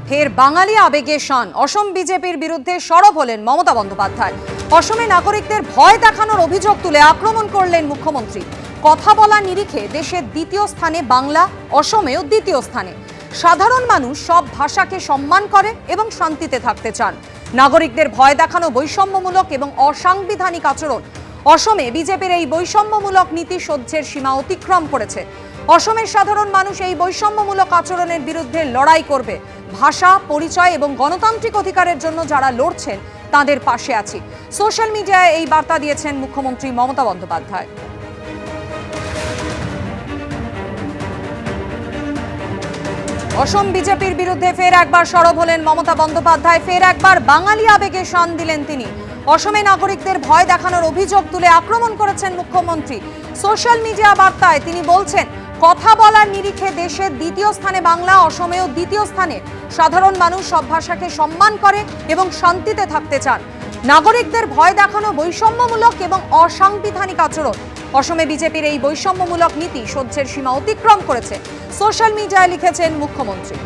ফের বাঙালি আবেগে শান। অসম বিজেপির বিরুদ্ধে সরব হলেন মমতা বন্দ্যোপাধ্যায়। অসমে নাগরিকদের ভয় দেখানোর অভিযোগ তুলে আক্রমণ করলেন মুখ্যমন্ত্রী। কথা বলার নিরিখে দেশের দ্বিতীয় স্থানে বাংলা, অসমেও দ্বিতীয় স্থানে। সাধারণ মানুষ সব ভাষাকে সম্মান করে এবং শান্তিতে থাকতে চান। নাগরিকদের ভয় দেখানো বৈষম্যমূলক এবং অসাংবিধানিক আচরণ। অসমে বিজেপির এই বৈষম্যমূলক নীতি সহ্যের সীমা অতিক্রম করেছে। অসমের সাধারণ মানুষ এই বৈষম্যমূলক আচরণের বিরুদ্ধে লড়াই করবে। ভাষা, পরিচয় এবং গণতান্ত্রিক অধিকারের জন্য যারা লড়ছেন তাদের পাশে আছি। সোশ্যাল মিডিয়ায় এই বার্তা দিয়েছেন মুখ্যমন্ত্রী মমতা বন্দ্যোপাধ্যায়। অসম বিজেপির বিরুদ্ধে ফের একবার সরব হলেন মমতা বন্দ্যোপাধ্যায়। ফের একবার বাঙালি আবেগে শান দিলেন তিনি। অসমে নাগরিকদের ভয় দেখানোর অভিযোগ তুলে আক্রমণ করেছেন মুখ্যমন্ত্রী। সোশ্যাল মিডিয়া বার্তায় তিনি বলছেন, কথা বলার নিরিখে দেশের দ্বিতীয় স্থানে বাংলা, অসমেও দ্বিতীয় স্থানে। সাধারণ মানুষ সব ভাষাকে সম্মান করে এবং শান্তিতে থাকতে চান। নাগরিকদের ভয় দেখানো বৈষম্যমূলক এবং অসাংবিধানিক আচরণ। অসমে বিজেপির এই বৈষম্যমূলক নীতি সহ্যের সীমা অতিক্রম করেছে। সোশ্যাল মিডিয়ায় লিখেছেন মুখ্যমন্ত্রী।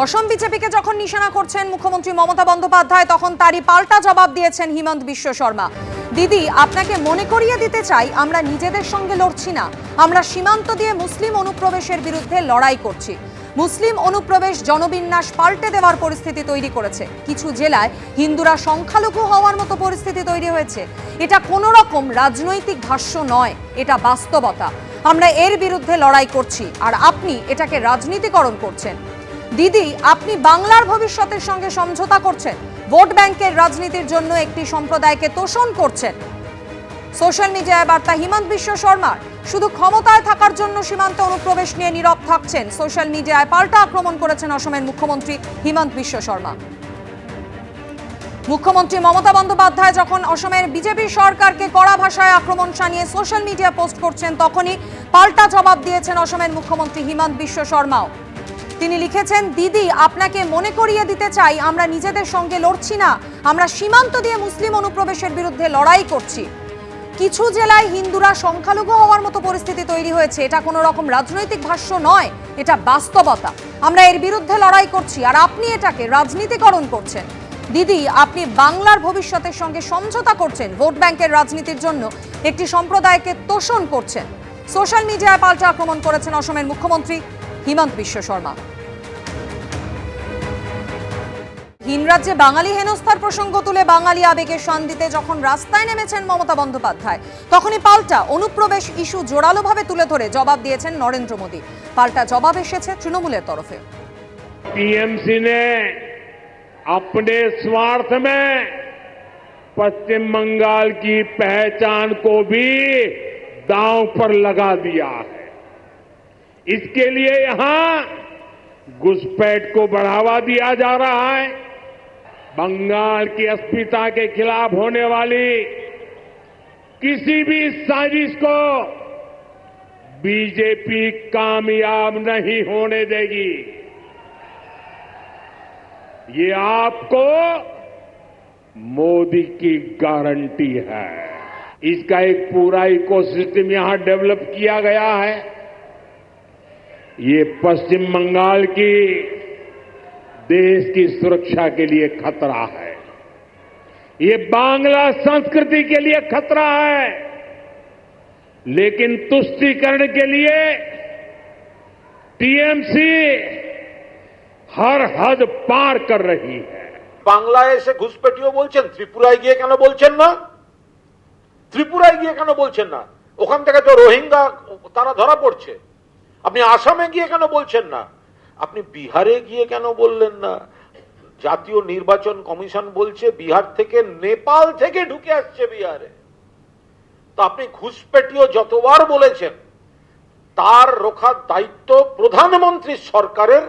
অসম বিজেপিকে যখন নিশানা করছেন মুখ্যমন্ত্রী মমতা বন্দ্যোপাধ্যায়, তখন তারই পাল্টা জবাব দিয়েছেন হিমন্ত বিশ্ব শর্মা। দিদি, আপনাকে মনে করিয়ে দিতে চাই, আমরা নিজেদের সঙ্গে লড়ছি না, আমরা সীমান্ত দিয়ে মুসলিম অনুপ্রবেশের বিরুদ্ধে লড়াই করছি। মুসলিম অনুপ্রবেশ জনবিন্যাস পাল্টে দেওয়ার পরিস্থিতি তৈরি করেছে। কিছু জেলায় হিন্দুরা সংখ্যালঘু হওয়ার মতো পরিস্থিতি তৈরি হয়েছে। এটা কোনো রকম রাজনৈতিক ভাষ্য নয়, এটা বাস্তবতা। আমরা এর বিরুদ্ধে লড়াই করছি, আর আপনি এটাকে রাজনীতিকরণ করছেন। দিদি, আপনি বাংলার ভবিষ্যতের সঙ্গে সমঝোতা করছেন, ভোট ব্যাংকের রাজনীতির জন্য একটি সম্প্রদায়কে তোষণ করছেন। সোশ্যাল মিডিয়ায় বার্তা হিমন্ত বিশ্ব শর্মার। শুধু ক্ষমতায় থাকার জন্য সীমান্ত অনুপ্রবেশ নিয়ে নীরব থাকছেন। সোশ্যাল মিডিয়ায় পাল্টা আক্রমণ করেছেন অসমের মুখ্যমন্ত্রী হিমন্ত বিশ্ব শর্মা। মুখ্যমন্ত্রী মমতা বন্দ্যোপাধ্যায় যখন অসমের বিজেপি সরকারকে কড়া ভাষায় আক্রমণ শানিয়ে সোশ্যাল মিডিয়া পোস্ট করছেন, তখনই পাল্টা জবাব দিয়েছেন অসমের মুখ্যমন্ত্রী হিমন্ত বিশ্ব শর্মাও। তিনি লিখেছেন, দিদি, আপনাকে মনে করিয়ে দিতে চাই, আমরা নিজেদের সঙ্গে লড়ছি না, আমরা সীমান্ত দিয়ে মুসলিম অনুপ্রবেশের বিরুদ্ধে লড়াই করছি। কিছু জেলায় হিন্দুরা সংখ্যালঘু হওয়ার মতো পরিস্থিতি তৈরি হয়েছে। এটা কোনো রকম রাজনৈতিক ভাষ্য নয়, এটা বাস্তবতা। আমরা এর বিরুদ্ধে লড়াই করছি, আর আপনি এটাকে রাজনীতিকরণ করছেন। দিদি, আপনি বাংলার ভবিষ্যতের সঙ্গে সমঝোতা করছেন, ভোট ব্যাংকের রাজনীতির জন্য একটি সম্প্রদায়কে তোষণ করছেন। সোশ্যাল মিডিয়ায় পাল্টা আক্রমণ করেছেন অসমের মুখ্যমন্ত্রী হিমন্ত বিশ্ব শর্মা। ভিন রাজ্যে বাঙালি হেনস্থার প্রসঙ্গ তুলে বাঙালি আবেগে শান দিতে যখন রাস্তায় নেমেছেন মমতা বন্দ্যোপাধ্যায়, তখনই পাল্টা অনুপ্রবেশ ইস্যু জোরালোভাবে তুলে ধরে জবাব দিয়েছেন নরেন্দ্র মোদী। পাল্টা জবাব এসেছে তৃণমূলের তরফে। टीएमसी ने अपने स्वार्थ में पश्चिम बंगाल की पहचान को भी दांव पर लगा दिया है। इसके लिए यहां घुसपैठ को बढ़ावा दिया जा रहा है। बंगाल की अस्मिता के खिलाफ होने वाली किसी भी साजिश को बीजेपी कामयाब नहीं होने देगी। ये आपको मोदी की गारंटी है। इसका एक पूरा इकोसिस्टम यहां डेवलप किया गया है। ये पश्चिम बंगाल की देश की सुरक्षा के लिए खतरा है। ये बांग्ला संस्कृति के लिए खतरा है। लेकिन तुष्टीकरण के लिए टीएमसी हर हद पार कर रही है। বাংলায় এসে ঘুষপেটিও বলছেন, ত্রিপুরায় গিয়ে কেন বলছেন না? ত্রিপুরায় গিয়ে কেন বলছেন না? ওখান থেকে তো রোহিঙ্গা তারা ধরা পড়ছে। আপনি আসামে গিয়ে কেন বলছেন না? আপনি বিহারে গিয়ে কেন বললেন না? জাতীয় নির্বাচন কমিশন বলছে বিহার থেকে, নেপাল থেকে ঢুকে আসছে বিহারে। তো আপনি ঘুষপেটিও যতবার বলেছেন, তার রক্ষার দায়িত্ব প্রধানমন্ত্রী সরকারের,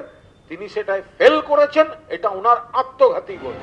তিনি সেটাই ফেল করেছেন। এটা ওনার আত্মঘাতী বলে।